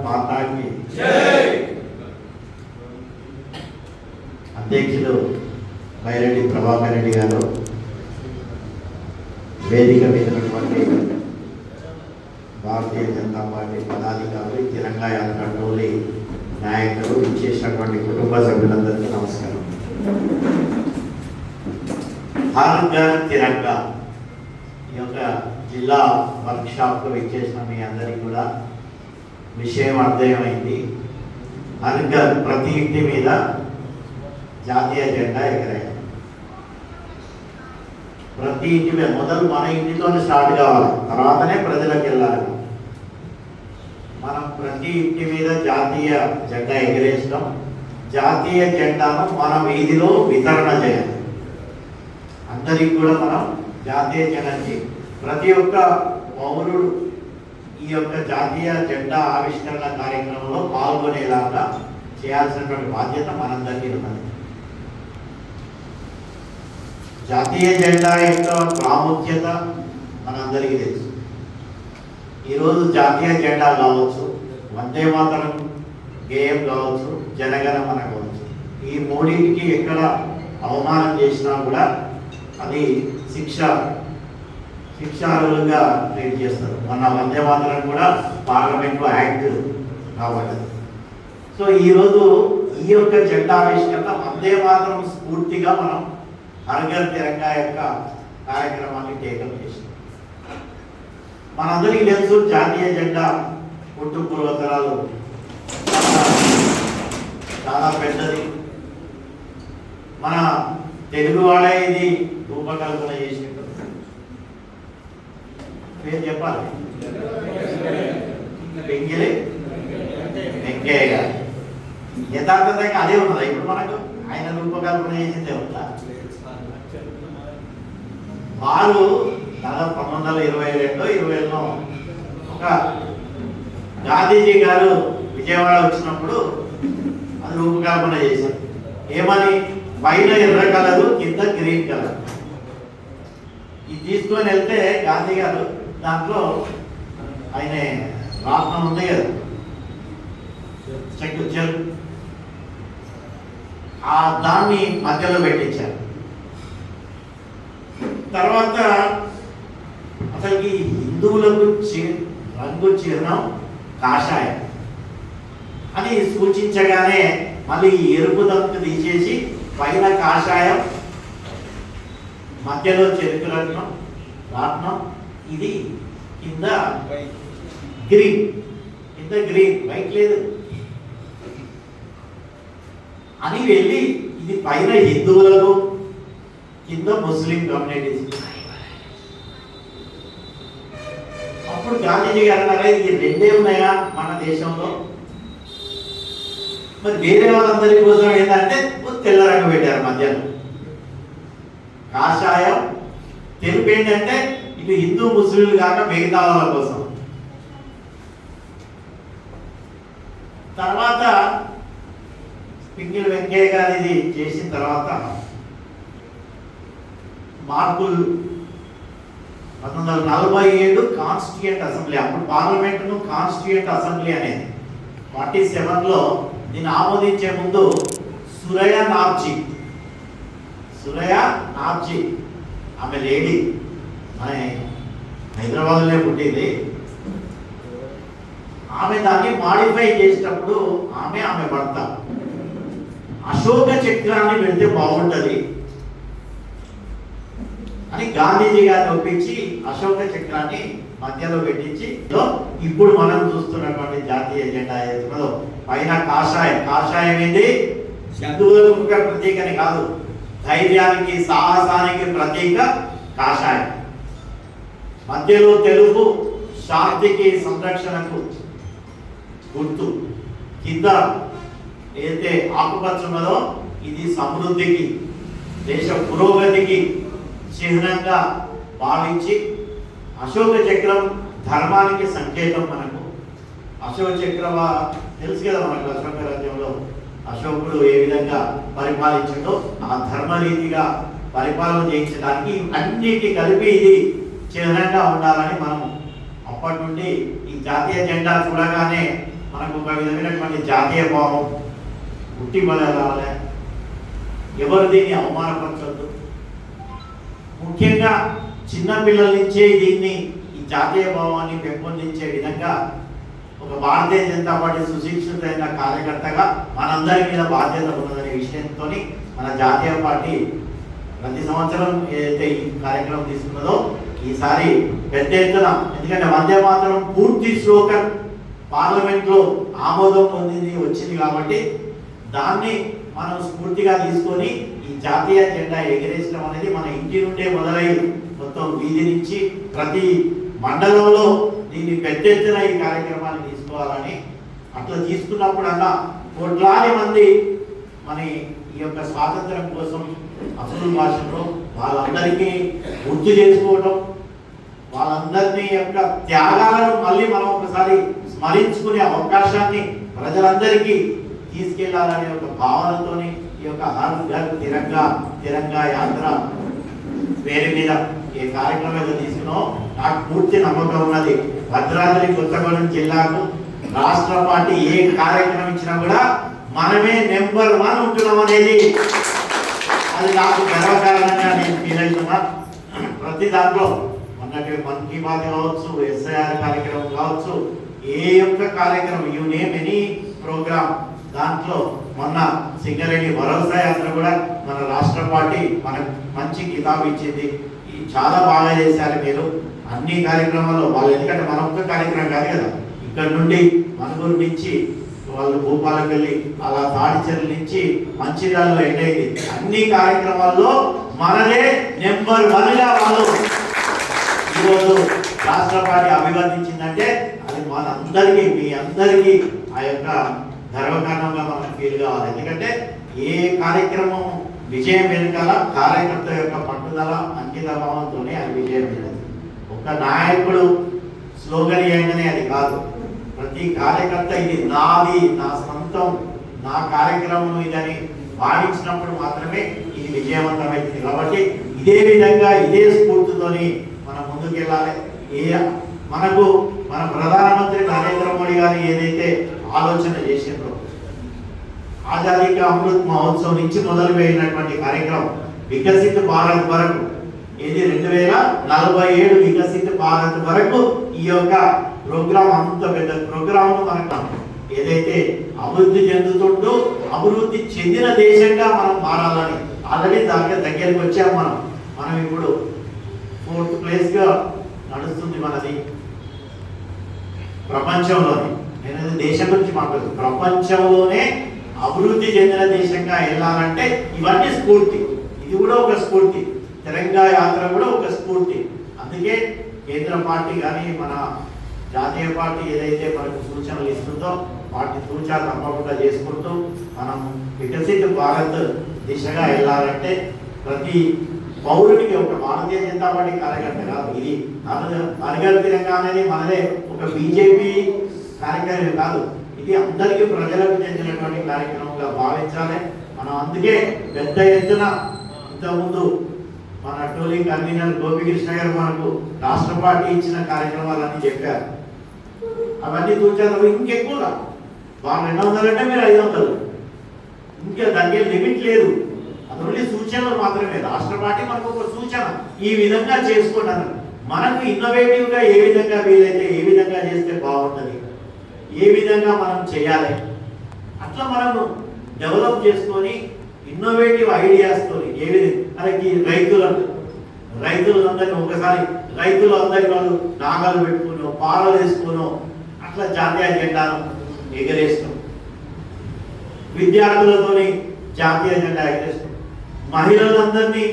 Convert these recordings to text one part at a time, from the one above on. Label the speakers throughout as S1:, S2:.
S1: మాతాకి జై. అధ్యక్షులు బైరెడ్డి ప్రభాకర్ రెడ్డి గారు, వేదిక మీద ఉన్నటువంటి భారతీయ జనతా పార్టీ పదాధికారులు, తిరంగా యాత్ర టోలీ నాయకులు, ఇచ్చేసినటువంటి కుటుంబ సభ్యులందరికీ నమస్కారం. హర్ ఘర్ తిరంగా ఈ యొక్క జిల్లా వర్క్షాప్లో ఇచ్చేసిన మీ అందరికీ కూడా విషయం అర్థమైంది. హర్ ఘర్ ప్రతి ఇంటి మీద జాతీయ జెండా ఎగరేయాలి. ప్రతి ఇంటి మీద మొదలు మన ఇంటితో స్టార్ట్ కావాలి, తర్వాతనే ప్రజలకు వెళ్ళాలి. మనం ప్రతి ఇంటి మీద జాతీయ జెండా ఎగరేస్తాం. జాతీయ జెండాను మన వీధిలో వితరణ చేయాలి. అందరికి కూడా మనం జాతీయ జెండాకి ప్రతి ఒక్క పౌరుడు ఈ యొక్క జాతీయ జెండా ఆవిష్కరణ కార్యక్రమంలో పాల్గొనేలాగా చేయాల్సినటువంటి బాధ్యత మనందరికీ ఉన్నది. జాతీయ జెండా యొక్క ప్రాముఖ్యత మనందరికీ తెలుసు. ఈరోజు జాతీయ జెండా కావచ్చు, వందే మాతరం గేయం కావచ్చు, జనగణమన కావచ్చు, ఈ మూడింటికి ఎక్కడ అవమానం చేసినా కూడా అది శిక్షార్హులుగా ట్రీట్ చేస్తారు. మన వందే మాతరం కూడా పార్లమెంట్లో యాక్ట్ కాబట్టి. సో ఈరోజు ఈ యొక్క జెండా ఆవిష్కరణ వందే మాతరం స్ఫూర్తిగా మనం హర్ ఘర్ తిరంగా యొక్క కార్యక్రమాన్ని టేకప్ చేసాం. మనందరికీ తెలుసు జాతీయ జెండా పుట్టు పూర్వతరాలు చాలా పెద్దది. మన తెలుగు వాడే ఇది రూపకల్పన చేసినట్టు పేరు చెప్పాలి, పెంగిలి వెంకయ్య గారు. యథార్థంగా అదే ఉన్నదా ఇప్పుడు మనకు? ఆయన రూపకల్పన చేసిందే ఉందా? వారు దాదాపు 1922-20లో ఒక గాంధీజీ గారు విజయవాడ వచ్చినప్పుడు అది రూపకల్పన చేశారు. ఏమని? పైన ఎర్ర కలరు, కింద గ్రీన్ కలర్. ఇది తీసుకొని వెళ్తే గాంధీ గారు దాంట్లో ఆయన రాత్నం ఉంది కదా, చెక్కు ఆ దాన్ని మధ్యలో పెట్టించారు. తర్వాత అసలుకి హిందువులకు రంగు చిహ్నం కాషాయం అని సూచించగానే మళ్ళీ ఎరుపు దంపు తీసేసి పైన కాషాయం, మధ్యలో చెరుకు రాట్నం, ఇది కింద గ్రీన్, వైట్ లేదు అని వెళ్ళి ఇది పైన హిందువులకు, కింద ముస్లిం కమ్యూనిటీస్. అప్పుడు గాంధీజీ గారు అన్నారా, ఇది రెండే ఉన్నాయా మన దేశంలో? మరి వేరే వాళ్ళందరి కోసం ఏంటంటే తెల్ల రంగు పెట్టారు మధ్యలో. కాషాయం, తెలుపు ఏంటంటే ఇటు హిందూ ముస్లింలు కాక మిగతా వాళ్ళ కోసం. తర్వాత పింగిల్ వెంకయ్య గారు ఇది చేసిన తర్వాత మార్పులు 1947 కాన్స్టిట్యూయెంట్ అసెంబ్లీ, అప్పుడు పార్లమెంటును కాన్స్టిట్యూయెంట్ అసెంబ్లీ అనేది 47లో దీన్ని ఆమోదించే ముందు సురయా నార్జీ ఆమె లేడీ, మన హైదరాబాద్లోనే పుట్టింది. ఆమె దాన్ని మాడిఫై చేసేటప్పుడు ఆమె భర్త అశోక చక్రాన్ని పెడితే బాగుంటుంది అని గాంధీజీ గారిని ఒప్పించి అశోక చక్రాన్ని మధ్యలో పెట్టించి ఇప్పుడు మనం చూస్తున్నటువంటి జాతీయ జెండా ఏదో పైన కాషాయం ఏంది? హిందువులకు ప్రతీకని కాదు, ధైర్యానికి సాహసానికి ప్రతీక కాషాయం. మధ్యలో తెలుగు శాంతికి సంరక్షణకు గుర్తు, కింద ఏదైతే ఆకుపచ్చ ఉన్నదో ఇది సమృద్ధికి, దేశ పురోగతికి చిహ్నంగా భావించి, అశోక చక్రం ధర్మానికి సంకేతం. మనకు అశోక చక్రం తెలుసు కదా మనకు, అశోక రాజ్యంలో అశోకుడు ఏ విధంగా పరిపాలించిందో ఆ ధర్మరీతిగా పరిపాలన చేయించడానికి అన్నిటి కలిపి ఇది చిహ్నంగా ఉండాలని మనం అప్పటి నుండి ఈ జాతీయ జెండా చూడగానే మనకు ఒక విధమైనటువంటి జాతీయ భావం పుట్టిబడాలి. ఎవరు దీన్ని అవమానపరచొద్దు. ముఖ్యంగా చిన్నపిల్లల నుంచే దీన్ని ఈ జాతీయ భావాన్ని పెంపొందించే విధంగా ఒక భారతీయ జనతా పార్టీ సుశిక్షితమైన కార్యకర్తగా మనందరి మీద బాధ్యత ఉన్నదనే విషయంతో మన జాతీయ పార్టీ ప్రతి సంవత్సరం ఏదైతే ఈ కార్యక్రమం తీసుకున్నదో ఈసారి పెద్ద ఎత్తున, ఎందుకంటే వందే మాతరం పూర్తి శ్లోకన్ పార్లమెంట్లో ఆమోదం పొందింది వచ్చింది కాబట్టి దాన్ని మనం స్ఫూర్తిగా తీసుకొని ఈ జాతీయ జెండా ఎగిరేసడం అనేది మన ఇంటి నుండే మొదలై మొత్తం వీధి నుంచి ప్రతి మండలంలో దీన్ని పెద్ద ఎత్తున ఈ కార్యక్రమాన్ని తీసుకోవాలని, అట్లా తీసుకున్నప్పుడల్లా కోట్లాది మంది మన ఈ యొక్క స్వాతంత్రం కోసం అసలు భాషలో వాళ్ళందరికీ గుర్తు చేసుకోవటం, వాళ్ళందరినీ యొక్క త్యాగాలను మళ్ళీ మనం ఒకసారి స్మరించుకునే అవకాశాన్ని ప్రజలందరికీ తీసుకెళ్లాలనే ఒక భావనతోని ఈ యొక్క హర్ ఘర్ తిరంగా యాత్ర పేరు మీద ఈ కార్యక్రమం తీసుకున్నాం. నాకు పూర్తి నమ్మకం ఉన్నది, భద్రాద్రి కొత్తగూడెం జిల్లాకు రాష్ట్ర పార్టీ ఏ కార్యక్రమం ఇచ్చినా కూడా మనమే నెంబర్ 1 ఉంటున్నాం అనేది అది నాకు గర్వకారణంగా నేను ఫీల్ అవుతున్నా. ప్రతి దాంట్లో మొన్నటి మన్ కీ బాత్ కావచ్చు, ఎస్ఐఆర్ కార్యక్రమం కావచ్చు, ఏ యొక్క కార్యక్రమం యూ నేమ్ ఎనీ ప్రోగ్రామ్, దాంట్లో మొన్న సింగరేణి భరోసా యాత్ర కూడా మన రాష్ట్ర పార్టీ మనకు మంచి కితాబు ఇచ్చింది. చాలా బాగా చేశారు మీరు అన్ని కార్యక్రమాల్లో వాళ్ళు. ఎందుకంటే మన ఒక్క కార్యక్రమం కాదు కదా, ఇక్కడ నుండి మనగూరు నుంచి వాళ్ళు భూపాలకు వెళ్ళి అలా తాడిచెర్ల నుంచి మంచిర్యాలలో ఎండ్ అయింది. అన్ని కార్యక్రమాల్లో మనదే నెంబర్ 1గా వాళ్ళు ఈరోజు రాష్ట్ర పార్టీ అభివర్ణించిందంటే అది మనందరికీ, మీ అందరికీ ఆ యొక్క గర్వకారణంగా మనం ఫీల్ కావాలి. ఎందుకంటే ఏ కార్యక్రమం విజయం వెనుకాల కార్యకర్త యొక్క పట్టుదల అంకిత భావంతోనే అది విజయం వెళ్ళదు. ఒక నాయకుడు స్లోగన్ అయిననే అది కాదు. ప్రతి కార్యకర్త ఇది నాది, నా సొంతం, నా కార్యక్రమం ఇదని భావించినప్పుడు మాత్రమే ఇది విజయవంతమైంది. కాబట్టి ఇదే విధంగా ఇదే స్ఫూర్తితోని మనం ముందుకెళ్ళాలి. మనకు మన ప్రధానమంత్రి నరేంద్ర మోడీ గారు ఏదైతే ఆలోచన చేసిండ్రో ఆజాదీ కా అమృత్ మహోత్సవ్ నుంచి మొదలుపెట్టినటువంటి కార్యక్రమం వికసిత్ భారత్ వరకు, ఇది 2047 వికసిత్ భారత్ వరకు ఈ యొక్క ప్రోగ్రామ్, అంత పెద్ద ప్రోగ్రామ్ మనకు ఏదైతే అభివృద్ధి చెందుతుంటూ అభివృద్ధి చెందిన దేశంగా మనం మారాలని ఆల్రెడీ దగ్గరికి వచ్చాం. మనం ఇప్పుడు 4th ప్లేస్గా నడుస్తుంది మనది ప్రపంచంలోనే. నేను దేశం గురించి మాట్లాడుతున్నాను. ప్రపంచంలోనే అభివృద్ధి చెందిన దేశంగా వెళ్ళాలంటే ఇవన్నీ స్ఫూర్తి. ఇది కూడా ఒక స్ఫూర్తి, తెలంగాణ యాత్ర కూడా ఒక స్ఫూర్తి. అందుకే కేంద్ర పార్టీ కానీ మన జాతీయ పార్టీ ఏదైతే మనకు సూచనలు ఇస్తుందో వాటి సూచన తప్పకుండా చేసుకుంటూ మనం వికసిత భారత్ దిశగా వెళ్ళాలంటే ప్రతి పౌరుడికి, ఒక భారతీయ జనతా పార్టీ కార్యకర్త కాదు, ఇది హర్ తిరంగా అనేది మనదే ఒక బీజేపీ కార్యక్రమం కాదు, ఇది అందరికీ ప్రజలకు చెందినటువంటి కార్యక్రమంగా భావించాలి మనం. అందుకే పెద్ద ఎత్తున ఇంతకుముందు మన టోలీ కన్వీనర్ గోపికృష్ణ గారు మనకు రాష్ట్ర పార్టీ ఇచ్చిన కార్యక్రమాలన్నీ చెప్పారు. అవన్నీ చూచారు. ఇంకెక్కువగా వాళ్ళు 200 అంటే మీరు 500, ఇంకా దానికి లిమిట్ లేదు. అది ఓన్లీ సూచనలు మాత్రమే. రాష్ట్ర పార్టీ మనకు ఒక సూచన, ఈ విధంగా చేసుకున్నాను. మనకు ఇన్నోవేటివ్గా ఏ విధంగా వీలైతే ఏ విధంగా చేస్తే బాగుంటుంది, ఏ విధంగా మనం చేయాలి, అట్లా మనము డెవలప్ చేసుకొని ఇన్నోవేటివ్ ఐడియాస్తో ఏ విధంగా మనకి రైతులందరినీ ఒకసారి రైతులందరి వాళ్ళు నాగాలు పెట్టుకునో పాలలు వేసుకునో అట్లా జాతీయ జెండాను ఎగరేస్తాం. విద్యార్థులతోని జాతీయ జెండా ఎగరేస్తాం. మహిళలందరినీ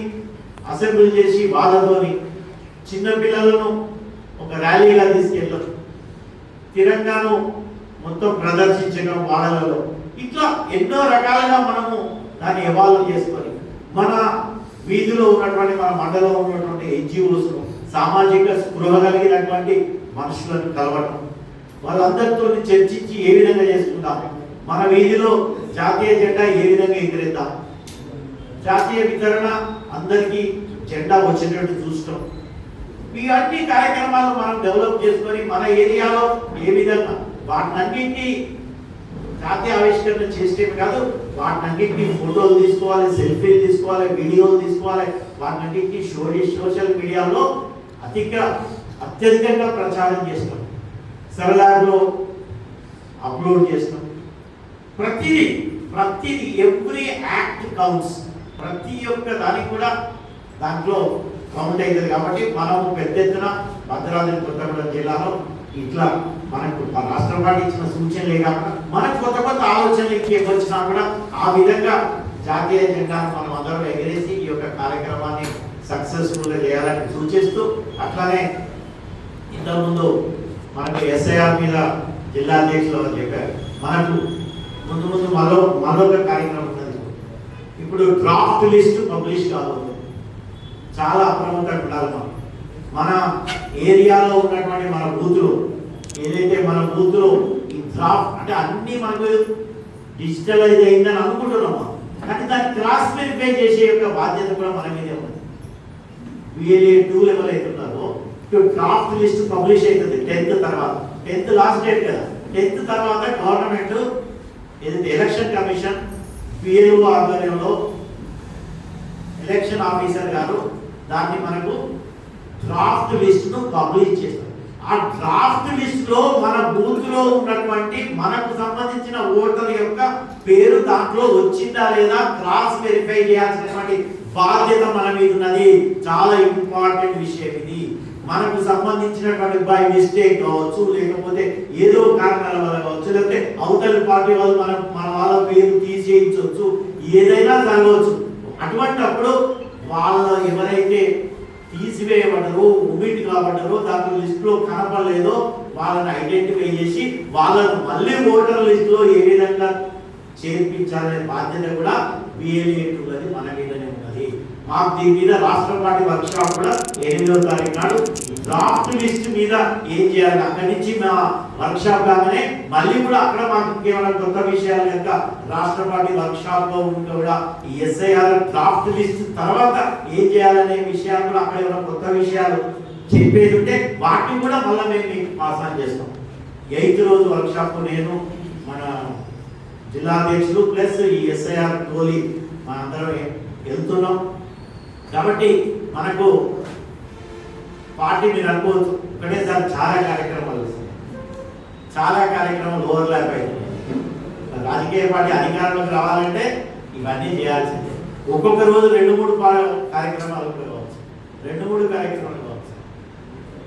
S1: అసెంబ్లీ చేసి వాళ్ళతోని చిన్నపిల్లలను ఒక ర్యాలీగా తీసుకెళ్ళడం, తిరంగాను మొత్తం ప్రదర్శించడం వాళ్ళలో, ఇట్లా ఎన్నో రకాలుగా మనము దాన్ని ఎవాల్వ్ చేసుకొని మన వీధిలో ఉన్నటువంటి, మన మండలంలో ఉన్నటువంటి NGOs, సామాజిక స్పృహ కలిగినటువంటి మనుషులను కలవటం, వాళ్ళందరితో చర్చించి ఏ విధంగా చేసుకుందాం, మన వీధిలో జాతీయ జెండా ఏ విధంగా ఎగిరేద్దాం, జాతీయ వితరణ అందరికీ జెండా వచ్చేటట్టు చూస్తాం. ఈ అన్ని కార్యక్రమాలు మనం డెవలప్ చేసుకొని మన ఏరియాలో ఏ విధంగా వాటినన్నింటినీ జాతీయ ఆవిష్కరణ చేస్తే కాదు, వాటినన్నింటినీ ఫోటోలు తీసుకోవాలి, సెల్ఫీలు తీసుకోవాలి, వీడియోలు తీసుకోవాలి, వాటినన్నింటినీ సోషల్ మీడియాలో అత్యధికంగా ప్రచారం చేస్తాం, సరదాలో అప్లోడ్ చేస్తాం. ప్రతిదీ ఎవ్రీ యాక్ట్ కౌంట్స్, ప్రతి ఒక్క దానికి కూడా దాంట్లో కౌంట్ అవుతుంది. కాబట్టి మనం పెద్ద ఎత్తున భద్రాద్రి కొత్తగూడెం జిల్లాలో ఇట్లా మనకు రాష్ట్ర పార్టీ ఇచ్చిన సూచనలే కాకుండా మనకు కొత్త ఆలోచనలు వచ్చినా కూడా ఆ విధంగా జాతీయ జెండాను మనం అందరం ఎగరేసి ఈ యొక్క కార్యక్రమాన్ని సక్సెస్ఫుల్గా చేయాలని సూచిస్తూ, అట్లానే ఇంతకుముందు మనకు ఎస్ఐఆర్ మీద జిల్లా అధ్యక్షులు చెప్పారు. మనకు ముందు మరొక కార్యక్రమం ఉన్నది. ఇప్పుడు డ్రాఫ్ట్ లిస్ట్ పబ్లిష్ కాబోతుంది. చాలా అప్రమత్తంగా ఉండాలి. మన ఏరియాలో ఉన్నటువంటి మన బూతులు ఏదైతే మన బూతులు ఈ డ్రాఫ్ట్ అంటే అన్నీ మనకు డిజిటలైజ్ అయిందని అనుకుంటున్నాము, కానీ దాన్ని క్రాస్ వెరిఫై చేసే యొక్క బాధ్యత కూడా మన మీదే ఉంది. VLA 2 లెవెల్ అవుతున్నారో డ్రాఫ్ట్ లిస్ట్ పబ్లిష్ అవుతుంది 10th తర్వాత. 10th లాస్ట్ డేట్ కదా. 10th తర్వాత గవర్నమెంట్ ఏదైతే ఎలక్షన్ కమిషన్ PLO ఆధ్వర్యంలో ఎలక్షన్ ఆఫీసర్ గారు దాన్ని మనకు డ్రాఫ్ట్ లిస్ట్ను పబ్లిష్ చేస్తారు. ఆ డ్రాఫ్ట్ లిస్ట్ లో మన బూత్ లో ఉన్నటువంటి మనకు సంబంధించిన ఓటర్ యొక్క పేరు దాంట్లో వచ్చిందా లేదా క్రాస్ వెరిఫై చేయాల్సినటువంటి బాధ్యత మన మీద ఉన్నది. చాలా ఇంపార్టెంట్ విషయం ఇది. మనకు సంబంధించినటువంటి బై మిస్టేక్ కావచ్చు, లేకపోతే ఏదో కారణాల వల్ల కావచ్చు, లేకపోతే అవతలి పార్టీ వాళ్ళు మన వాళ్ళ పేరు తీసేయించవచ్చు, ఏదైనా జరగవచ్చు. అటువంటిప్పుడు వాళ్ళ ఎవరైతే తీసివేయబడ్డారో, ఒమిట్ కాబడ్డారో, దాంట్లో లిస్ట్ లో కనపడలేదో వాళ్ళని ఐడెంటిఫై చేసి వాళ్ళను మళ్ళీ ఓటర్ లిస్ట్ లో ఏ విధంగా చేర్పించాలనే బాధ్యత కూడా VLA 2 మన మీదనే ఉన్నది. మాకు దీని మీద రాష్ట్ర పార్టీ వర్క్ షాప్ కూడా 8వ తారీఖు నాడు డ్రాఫ్ట్ లిస్ట్ మీద ఏం చేయాలి, అక్కడి నుంచి మా వర్క్ షాప్ కాగానే మళ్ళీ కూడా అక్కడ మాకు కేవలం కొత్త విషయాలు కనుక రాష్ట్ర పార్టీ వర్క్ షాప్ లో ఉంటే కూడా ఈ SIR డ్రాఫ్ట్ లిస్ట్ తర్వాత ఏం చేయాలనే విషయాలు కూడా అక్కడ ఏమైనా కొత్త విషయాలు చెప్పేది ఉంటే వాటిని కూడా మళ్ళీ మేము మీకు పాస్ ఆన్ చేస్తాం. 8th రోజు వర్క్ షాప్ నేను మన జిల్లా అధ్యక్షులు ప్లస్ ఈ SIR టోలీ మన అందరం వెళ్తున్నాం. కాబట్టి మనకు పార్టీ మీరు అనుకోవచ్చు ఒకటేసారి చాలా కార్యక్రమాలు వస్తున్నాయి, చాలా కార్యక్రమాలు ఓవర్లాప్ అవుతున్నాయి. రాజకీయ పార్టీ అధికారంలోకి రావాలంటే ఇవన్నీ చేయాల్సిందే. ఒక్కొక్క రోజు 2-3 కార్యక్రమాలు కావచ్చు, 2-3 కార్యక్రమాలు కావచ్చు.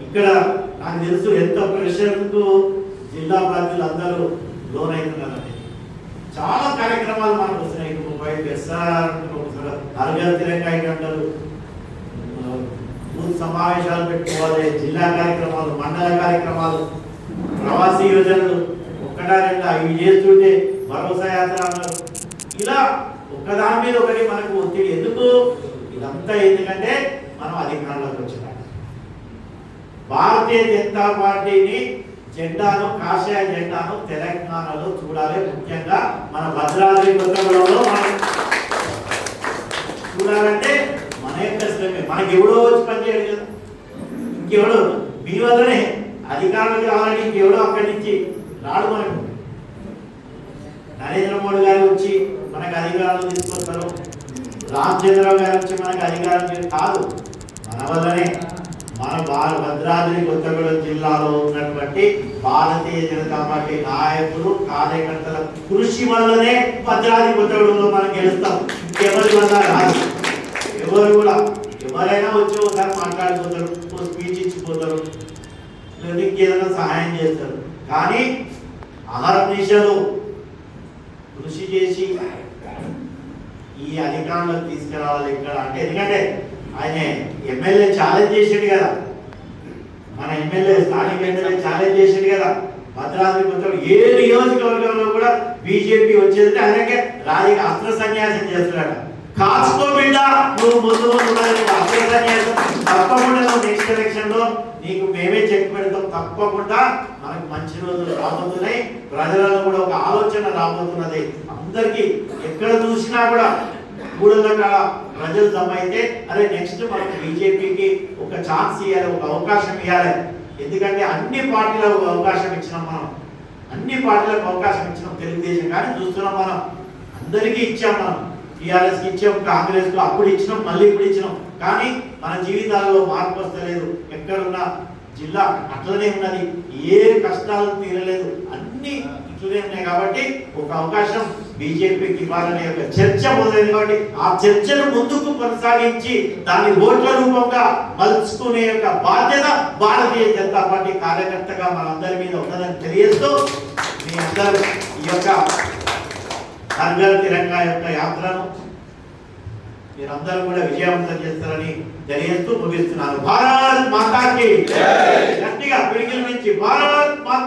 S1: ఇక్కడ నాకు తెలుసు ఎంత ప్రెషర్కు జిల్లా ప్రజలు అందరూ లోన్ అవుతున్నారని. చాలా కార్యక్రమాలు మనకు వస్తున్నాయి. 35 SR అరగల తిరకాయ అంటారు, బూత్ సమావేశాలు పెట్టుకోవాలి, జిల్లా కార్యక్రమాలు, మండల కార్యక్రమాలు, ప్రవాసీ యోజనలు, ఒక్కడా రెండా ఇవి చేస్తుంటే భరోసా యాత్ర అన్నారు. ఇలా ఒకదాని మీద ఒకటి మనకు ఒత్తిడి. ఎందుకు ఇదంతా? ఎందుకంటే మనం అధికారంలోకి వచ్చినాం. భారతీయ జనతా పార్టీని జెండాను, కాషాయ జెండాను తెలంగాణలో చూడాలి. ముఖ్యంగా మన భద్రాద్రి కొత్తగూడెంలో మనం చూడాలంటే మన యొక్క శ్రమే. మనకి ఎవడో వచ్చి పనిచేయడు కదా, ఇంకెవడో మీ వల్లనే అధికారులకు రావాలని ఇంకెవడో అక్కడి నుంచి రాడు. మనకు నరేంద్ర మోడీ గారు వచ్చి మనకు అధికారాలు తీసుకొస్తారు, రామచంద్రరావు గారు వచ్చి మనకు అధికారం కాదు, మన వల్లనే. మన భద్రాద్రి కొత్తగూడెం జిల్లాలో ఉన్నటువంటి భారతీయ జనతా పార్టీ నాయకులు, కార్యకర్తల కృషి వల్లనే భద్రాద్రి కొత్తగూడెంలో మనం గెలుస్తాం. ఎవరి వల్ల రాదు. ఎవరు కూడా ఎవరైనా వచ్చి ఒకసారి మాట్లాడిపోతారు, స్పీచ్ ఇచ్చిపోతారు, లేదా ఇంకేదైనా సహాయం చేస్తారు. కానీ అహర్నిశలు కృషి చేసి ఈ అధికారంలోకి తీసుకురావాలి ఇక్కడ అంటే, ఎందుకంటే ఆయన ఎమ్మెల్యే ఛాలెంజ్ చేసాడు కదా, మన ఎమ్మెల్యే స్థానిక ఎమ్మెల్యే ఛాలెంజ్ చేసాడు కదా. భద్రాద్రి కొత్తగూడెం ఏ నియోజకవర్గంలో కూడా బీజేపీ వచ్చేది ఆయనకే రాజకీయ అస్త్ర సన్యాసం చేస్తున్నాడు. కాసుకో బిడ్డ, నువ్వు ముందు అస్త్ర సన్యాసం తప్పకుండా నెక్స్ట్ ఎలక్షన్ లో నీకు మేమే చెక్ పెడతాం. తప్పకుండా మనకు మంచి రోజులు రాబోతున్నాయి. ప్రజలలో కూడా ఒక ఆలోచన రాబోతున్నది. అందరికీ ఎక్కడ చూసినా కూడా కూడల ప్రజలు జమైతే అరే నెక్స్ట్ మనకు బీజేపీకి ఒక ఛాన్స్ ఇవ్వాలి, ఒక అవకాశం ఇవ్వాలి. ఎందుకంటే అన్ని పార్టీలకు అవకాశం ఇచ్చినాం మనం. అన్ని పార్టీలకు అవకాశం ఇచ్చినాం. తెలుగుదేశం కానీ చూస్తున్నాం, మనం అందరికీ ఇచ్చాం. మనం టీఆర్ఎస్కి ఇచ్చాం, కాంగ్రెస్కు అప్పుడు ఇచ్చినాం, మళ్ళీ ఇప్పుడు ఇచ్చినాం. కానీ మన జీవితాల్లో మార్పు వస్తలేదు. ఎక్కడున్నా జిల్లా అట్లనే ఉన్నది, ఏ కష్టాలు తీరలేదు, అన్ని ఇట్లనే ఉన్నాయి. కాబట్టి ఒక అవకాశం బీజేపీకి ఇవ్వాలనే ఒక చర్చ మొదలైంది. కాబట్టి ఆ చర్చను ముందుకు కొనసాగించి దాని ఓట్ల రూపంగా మలుచుకునే యొక్క బాధ్యత భారతీయ జనతా పార్టీ కార్యకర్తగా మనందరి మీద ఉన్నదని తెలియజేస్తూ మీ అందరూ ఈ యొక్క హర్ ఘర్ తిరంగా యొక్క యాత్రను మీరందరూ కూడా విజయవంతం చేస్తారని తెలియజేస్తూ ముగిస్తున్నాను. భారత్ మాతాకి గట్టిగా పిడికిల నుంచి భారత్ మాతా